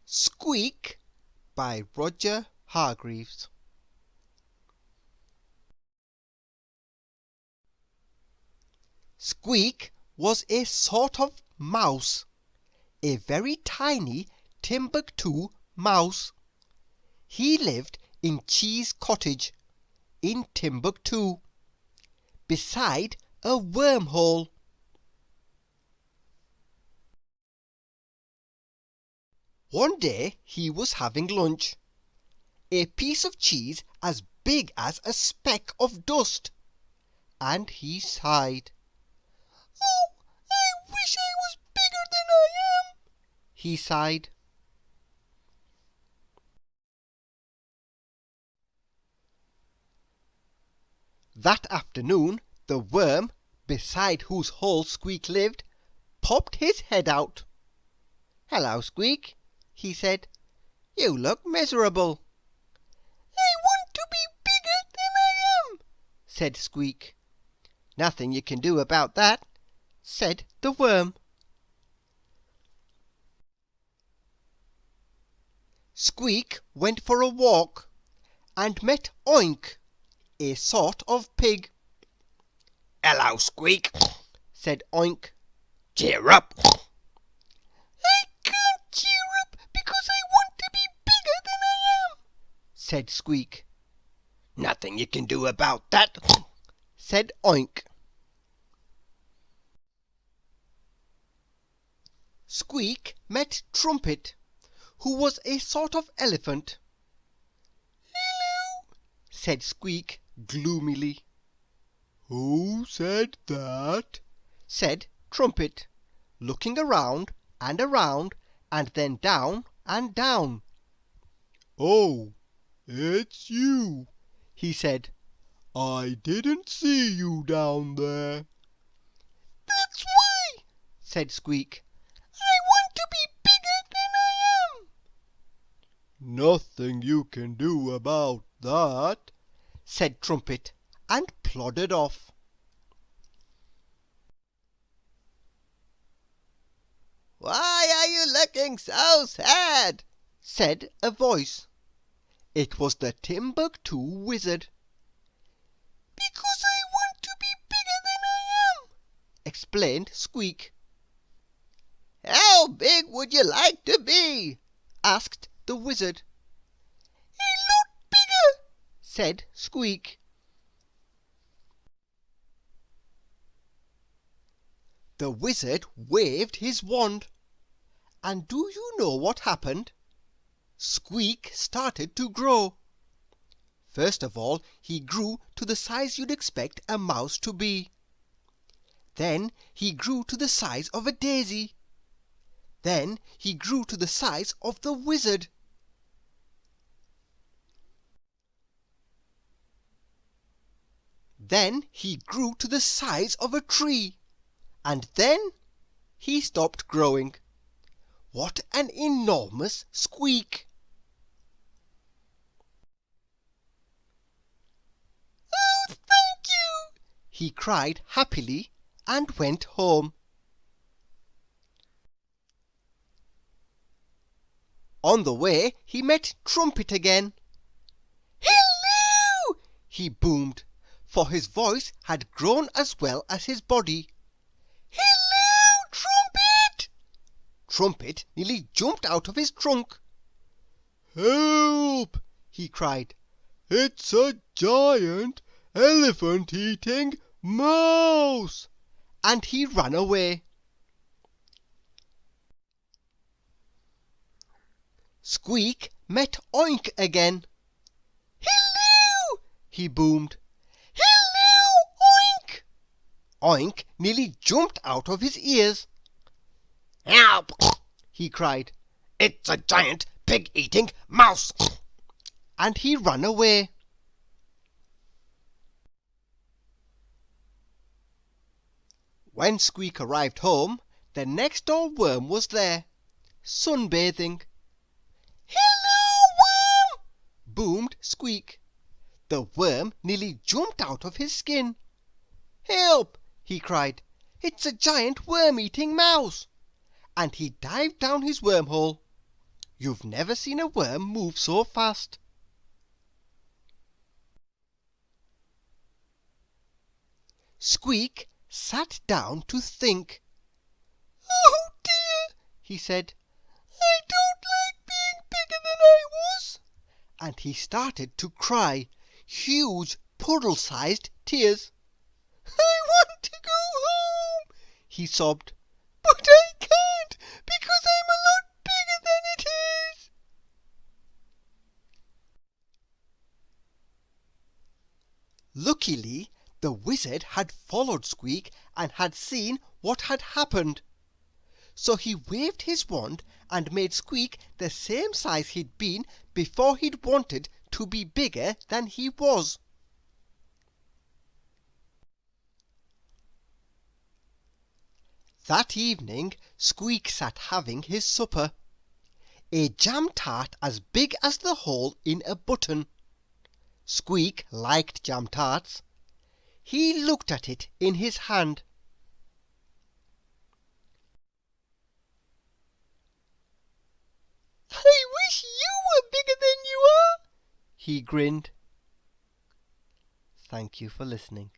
Squeak by Roger Hargreaves. Squeak was a sort of mouse, a very tiny Timbuctoo mouse. He lived in Cheese Cottage in Timbuctoo, beside a wormhole. One day he was having lunch, a piece of cheese as big as a speck of dust, and he sighed. "Oh, I wish I was bigger than I am," he sighed. That afternoon the worm, beside whose hole Squeak lived, popped his head out. "Hello, Squeak," he said. "You look miserable." "I want to be bigger than I am," said Squeak. "Nothing you can do about that," said the worm. Squeak went for a walk, and met Oink, a sort of pig. "Hello, Squeak," said Oink. "Cheer up." "I can't cheer up because I want to be bigger than I am," said Squeak. "Nothing you can do about that," said Oink. Squeak met Trumpet, who was a sort of elephant. "Hello," said Squeak gloomily. "Who said that?" said Trumpet, looking around, and then down and down. "Oh, it's you," he said. "I didn't see you down there." "That's why," said Squeak. "I want to be bigger than I am." "Nothing you can do about that," said Trumpet, and plodded off. "Why are you looking so sad?" said a voice. It was the Timbuctoo Wizard. "Because I want to be bigger than I am," explained Squeak. "How big would you like to be?" asked the Wizard. "A lot bigger," said Squeak. The Wizard waved his wand, and do you know what happened? Squeak started to grow. First of all he grew to the size you'd expect a mouse to be. Then he grew to the size of a daisy. Then he grew to the size of the Wizard. Then he grew to the size of a tree. And then he stopped growing. What an enormous squeak! "Oh, thank you!" he cried happily, and went home. On the way he met Trumpet again. "Hello!" he boomed, for his voice had grown as well as his body. "Hello, Trumpet!" Trumpet nearly jumped out of his trunk. "Help!" he cried. "It's a giant elephant-eating mouse!" And he ran away. Squeak met Oink again. "Hello!" he boomed. "Hello, Oink!" Oink nearly jumped out of his ears. "Help!" he cried. "It's a giant pig-eating mouse!" And he ran away. When Squeak arrived home, the next door worm was there, sunbathing. "Hello, worm!" boomed Squeak. The worm nearly jumped out of his skin. "Help!" he cried. "It's a giant worm-eating mouse!" And he dived down his wormhole. You've never seen a worm move so fast. Squeak sat down to think. "Oh dear," he said, "I don't like being bigger than I was." And he started to cry huge puddle-sized tears. "I want to go home," he sobbed, "but I can't because I'm a lot bigger than it is." Luckily, the wizard had followed Squeak and had seen what had happened. So he waved his wand and made Squeak the same size he'd been before he'd wanted to be bigger than he was. That evening Squeak sat having his supper, a jam tart as big as the hole in a button. Squeak liked jam tarts. He looked at it in his hand. "I wish you were bigger than you are," he grinned. Thank you for listening.